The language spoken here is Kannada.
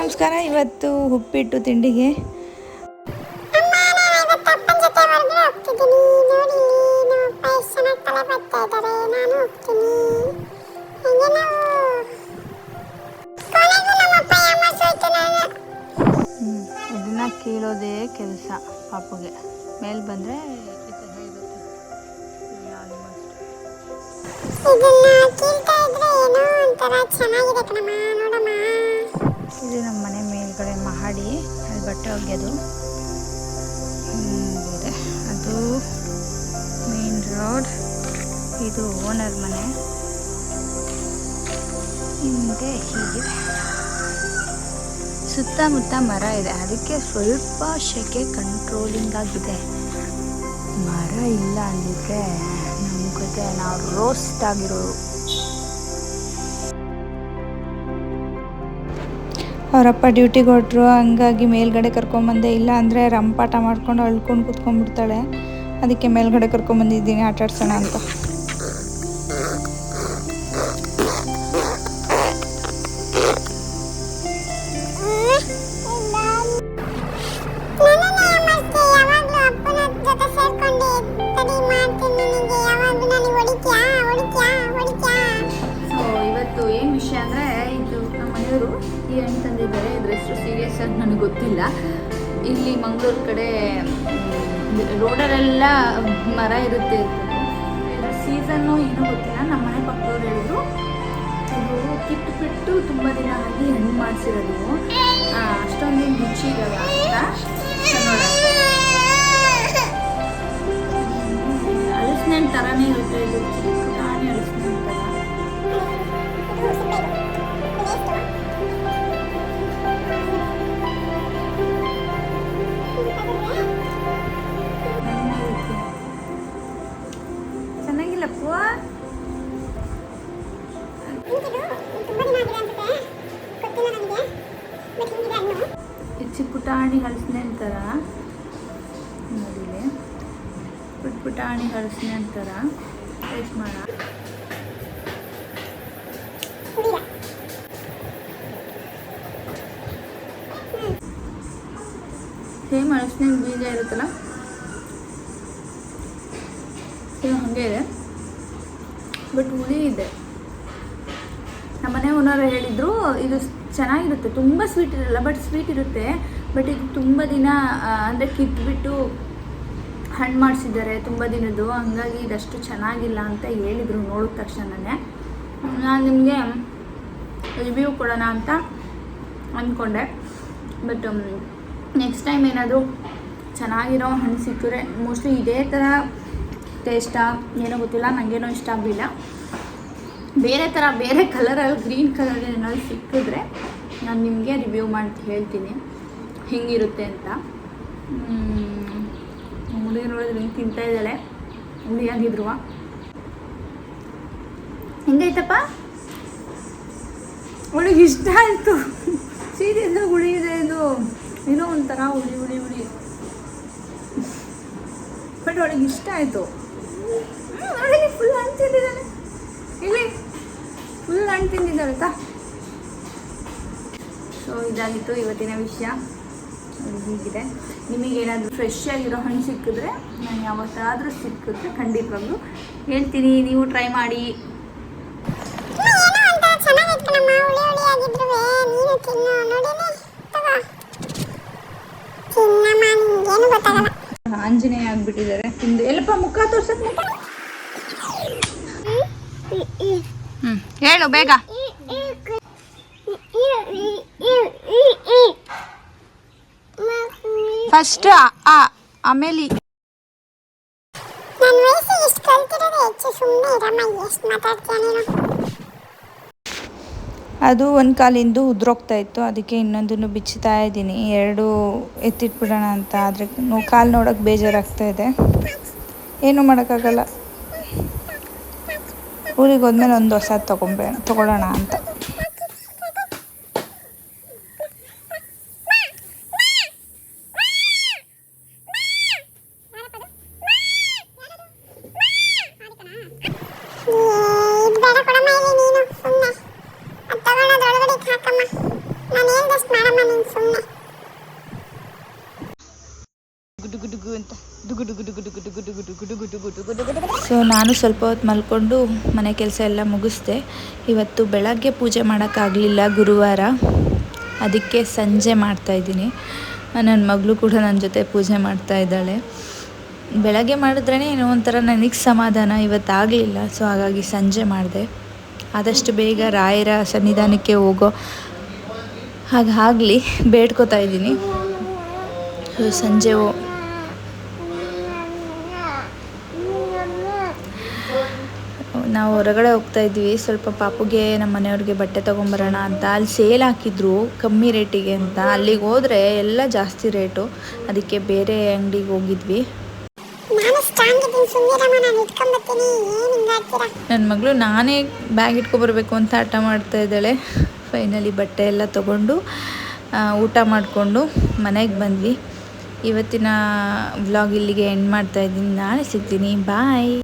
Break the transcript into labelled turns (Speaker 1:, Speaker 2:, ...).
Speaker 1: ನಮಸ್ಕಾರ. ಇವತ್ತು ಉಪ್ಪಿಟ್ಟು ತಿಂಡಿಗೆ ಇದನ್ನ ಕೀಳೋದೇ ಕೆಲಸ. ಪಾಪುಗೆ ಮೇಲೆ ಬಂದರೆ ಇದು ನಮ್ಮ ಮನೆ ಮೇಲ್ಗಡೆ ಮಹಡಿ, ಅಲ್ಲಿ ಬಟ್ಟೆ ಒಗೆಯೋದು ಇದೆ. ಅದು ಮೇನ್ ರೋಡ್. ಇದು ಓನರ್ ಮನೆ. ಹಿಂದೆ ಹೀಗಿದೆ. ಸುತ್ತಮುತ್ತ ಮರ ಇದೆ, ಅದಕ್ಕೆ ಸ್ವಲ್ಪ ಸೆಕೆ ಕಂಟ್ರೋಲಿಂಗ್ ಆಗಿದೆ. ಮರ ಇಲ್ಲ ಅಂದಿದ್ರೆ ನಮ್ಮ ಜೊತೆ ನಾವು ರೋಸ್ಟ್ ಆಗಿರೋರು. ಅವರಪ್ಪ ಡ್ಯೂಟಿಗೆ ಹೊರಟ್ರು, ಹಂಗಾಗಿ ಮೇಲ್ಗಡೆ ಕರ್ಕೊಂಬಂದೆ. ಇಲ್ಲ ಅಂದರೆ ರಂಪಾಟ ಮಾಡ್ಕೊಂಡು ಅಳ್ಕೊಂಡು ಕೂತ್ಕೊಂಡ್ಬಿಡ್ತಾಳೆ. ಅದಕ್ಕೆ ಮೇಲ್ಗಡೆ ಕರ್ಕೊಂಬಂದಿದ್ದೀನಿ ಆಟ ಆಡ್ಸೋಣ ಅಂತ. ಇವತ್ತು ಏನು ವಿಷಯ ಅಂದರೆ, ಇದು ನಮ್ಮ ಮನೆಯವರು ಈ ಹಣ್ಣು ತಂದಿದ್ದಾರೆ. ಇದ್ರ ಹೆಸರು ಸೀರಿಯಸ್ ಆಗಿ ನನಗೆ ಗೊತ್ತಿಲ್ಲ. ಇಲ್ಲಿ ಮಂಗಳೂರು ಕಡೆ ರೋಡಲ್ಲೆಲ್ಲ ಮರ ಇರುತ್ತೆ. ಇದು ಸೀಸನ್ನು ಏನೂ ಗೊತ್ತಿಲ್ಲ. ನಮ್ಮ ಮನೆ ಪಕ್ಕದವ್ರು ಹೇಳಿದ್ರು ಇದು ಕಿಟ್ಬಿಟ್ಟು ತುಂಬ ದಿನ ಆಗಿ ಹಣ್ಣು ಮಾಡಿಸಿರೋದು, ಅಷ್ಟೊಂದೇನು ರುಚಿ ಇರಲ್ಲ ಅಂತ. ಹಲಸಿನ ಥರನೇ ಇರುತ್ತೆ. ಇದು ಚಿಕ್ಕದಾಗಿ ಹಲಸಿನ ಥರ. ಚೆನ್ನಾಗಿಲ್ಲಪ್ಪ. ಚಿಕ್ಕ ಪುಟಾಣಿ ಹಲಸಿನ ಥರ ನೋಡಿಲಿ, ಪುಟಾಣಿ ಹಲಸಿನ ಥರ ಟೇಸ್ಟ್ ಮಾಡ. ಸೇಮ್ ಹಲಸಿನ ಬೀಜ ಇರುತ್ತಲ್ಲ, ಸೇಮ್ ಹಾಗೆ ಇದೆ, ಬಟ್ ಹುಳಿ ಇದೆ. ನಮ್ಮನೆ ಓನರ್ ಹೇಳಿದರು ಇದು ಚೆನ್ನಾಗಿರುತ್ತೆ, ತುಂಬ ಸ್ವೀಟ್ ಇರಲ್ಲ, ಬಟ್ ಸ್ವೀಟ್ ಇರುತ್ತೆ. ಬಟ್ ಇದು ತುಂಬ ದಿನ ಅಂದರೆ ಕಿತ್ಬಿಟ್ಟು ಹಣ್ಣು ಮಾಡಿಸಿದ್ದಾರೆ, ತುಂಬ ದಿನದ್ದು. ಹಂಗಾಗಿ ಇದಷ್ಟು ಚೆನ್ನಾಗಿಲ್ಲ ಅಂತ ಹೇಳಿದರು ನೋಡಿದ ತಕ್ಷಣನೇ. ನಾನು ನಿಮಗೆ ರಿವ್ಯೂ ಕೊಡೋಣ ಅಂತ ಅಂದ್ಕೊಂಡೆ. ಬಟ್ ನೆಕ್ಸ್ಟ್ ಟೈಮ್ ಏನಾದರೂ ಚೆನ್ನಾಗಿರೋ ಹಣ್ಣು ಸಿಕ್ಕಿದ್ರೆ, ಮೋಸ್ಟ್ಲಿ ಇದೇ ಥರ ಟೇಸ್ಟಾ ಏನೋ ಗೊತ್ತಿಲ್ಲ, ನನಗೇನೋ ಇಷ್ಟ ಆಗಲಿಲ್ಲ. ಬೇರೆ ಥರ ಬೇರೆ ಕಲರಲ್ಲಿ ಗ್ರೀನ್ ಕಲರ್ ಏನಾದ್ರು ಸಿಕ್ಕಿದ್ರೆ ನಾನು ನಿಮಗೆ ರಿವ್ಯೂ ಮಾಡಿ ಹೇಳ್ತೀನಿ ಹಿಂಗಿರುತ್ತೆ ಅಂತ. ಹುಡುಗಿ ನೋಡಿದ್ರೆ ಹಿಂಗೆ ತಿಂತಾ ಇದ್ದಾಳೆ, ಹುಳಿಯಾಗಿದ್ರು. ಹೆಂಗೈತಪ್ಪ? ಅವಳಿಗೆ ಇಷ್ಟ ಆಯಿತು. ಸೀರಿಯಸ್ ಹುಳಿ ಇದೆ ಇದು, ಏನೋ ಒಂಥರ ಹುಳಿ ಹುಳಿ ಹುಳಿ, ಬಟ್ ಅವಳಿಗೆ ಇಷ್ಟ ಆಯಿತು. ನೋಡಿ ಫುಲ್ ಹಣ್ಣು ತಿಂದಿದ್ದಾಳೆ, ಇಲ್ಲಿ ಫುಲ್ ಹಣ್ಣು ತಿಂದಿದ್ದಾಳೆ ತಾ. ಸೊ ಇದಾಗಿತ್ತು ಇವತ್ತಿನ ವಿಷಯ. ಹೀಗಿದೆ. ನಿಮಗೇನಾದರೂ ಫ್ರೆಶ್ ಆಗಿರೋ ಹಣ್ಣು ಸಿಕ್ಕಿದ್ರೆ, ನಾನು ಯಾವತ್ತಾದರೂ ಸಿಕ್ಕಿದ್ರೆ ಖಂಡಿತವಾಗ್ಲೂ ಹೇಳ್ತೀನಿ, ನೀವು ಟ್ರೈ ಮಾಡಿ. ಆಂಜನೇಯ ಆಗ್ಬಿಟ್ಟಿದ್ದಾರೆ ತಿಂದು. ಎಲ್ಲಪ್ಪ ಮುಖ ತೋರ್ಸಕ್? ಹೇಳು ಬೇಗ. ಫಸ್ಟ್ ಆಮೇಲೆ ಅದು ಒಂದು ಕಾಲಿಂದು ಉದ್ರೋಗ್ತಾ ಇತ್ತು, ಅದಕ್ಕೆ ಇನ್ನೊಂದನ್ನು ಬಿಚ್ಚುತ್ತಾ ಇದ್ದೀನಿ. ಎರಡು ಎತ್ತಿಟ್ಬಿಡೋಣ ಅಂತ. ಆದರೆ ಕಾಲು ನೋಡೋಕೆ ಬೇಜಾರಾಗ್ತಾ ಇದೆ, ಏನೂ ಮಾಡೋಕ್ಕಾಗಲ್ಲ. ಊರಿಗೆ ಹೋದ್ಮೇಲೆ ಒಂದು ಹೊಸ ತಗೊಳ್ಳೋಣ ಅಂತ.
Speaker 2: ಬೇಡ ಕೊಡಮ್ಮ, ಇಲ್ಲಿ ನೀನು ಸುಮ್ಮನೆ ಅದು ತಗೊಳ್ಳೋದು ಒಳಗಡೆ ಹಾಕಮ್ಮ. ನಾನು ಹೇಳ್ದಷ್ಟು ಮಾಡಮ್ಮ.
Speaker 1: ಸೊ ನಾನು ಸ್ವಲ್ಪ ಹೊತ್ತು ಮಲ್ಕೊಂಡು ಮನೆ ಕೆಲಸ ಎಲ್ಲ ಮುಗಿಸ್ದೆ. ಇವತ್ತು ಬೆಳಗ್ಗೆ ಪೂಜೆ ಮಾಡೋಕ್ಕಾಗಲಿಲ್ಲ, ಗುರುವಾರ, ಅದಕ್ಕೆ ಸಂಜೆ ಮಾಡ್ತಾಯಿದ್ದೀನಿ. ನನ್ನ ಮಗಳು ಕೂಡ ನನ್ನ ಜೊತೆ ಪೂಜೆ ಮಾಡ್ತಾ ಇದ್ದಾಳೆ. ಬೆಳಗ್ಗೆ ಮಾಡಿದ್ರೇ ಏನೋ ಒಂಥರ ನನಗೆ ಸಮಾಧಾನ, ಇವತ್ತಾಗಲಿಲ್ಲ. ಸೊ ಹಾಗಾಗಿ ಸಂಜೆ ಮಾಡಿದೆ. ಆದಷ್ಟು ಬೇಗ ರಾಯರ ಸನ್ನಿಧಾನಕ್ಕೆ ಹೋಗೋ ಹಾಗಾಗಲಿ ಬೇಡ್ಕೋತಾ ಇದ್ದೀನಿ. ಸಂಜೆ ನಾವು ಹೊರಗಡೆ ಹೋಗ್ತಾ ಇದ್ವಿ, ಸ್ವಲ್ಪ ಪಾಪುಗೆ ನಮ್ಮ ಮನೆಯವ್ರಿಗೆ ಬಟ್ಟೆ ತೊಗೊಂಬರೋಣ ಅಂತ. ಅಲ್ಲಿ ಸೇಲ್ ಹಾಕಿದ್ರು ಕಮ್ಮಿ ರೇಟಿಗೆ ಅಂತ. ಅಲ್ಲಿಗೆ ಹೋದರೆ ಎಲ್ಲ ಜಾಸ್ತಿ ರೇಟು, ಅದಕ್ಕೆ ಬೇರೆ ಅಂಗಡಿಗೆ ಹೋಗಿದ್ವಿ. ನನ್ನ ಮಗಳು ನಾನೇ ಬ್ಯಾಗ್ ಇಟ್ಕೊಬರ್ಬೇಕು ಅಂತ ಹಠ ಮಾಡ್ತಾ ಇದ್ದಾಳೆ. ಫೈನಲಿ ಬಟ್ಟೆ ಎಲ್ಲ ತೊಗೊಂಡು ಊಟ ಮಾಡಿಕೊಂಡು ಮನೆಗೆ ಬಂದ್ವಿ. ಇವತ್ತಿನ ವ್ಲಾಗ್ ಇಲ್ಲಿಗೆ ಎಂಡ್ ಮಾಡ್ತಾಯಿದ್ದೀನಿ. ನಾಳೆ ಸಿಗ್ತೀನಿ. ಬಾಯ್.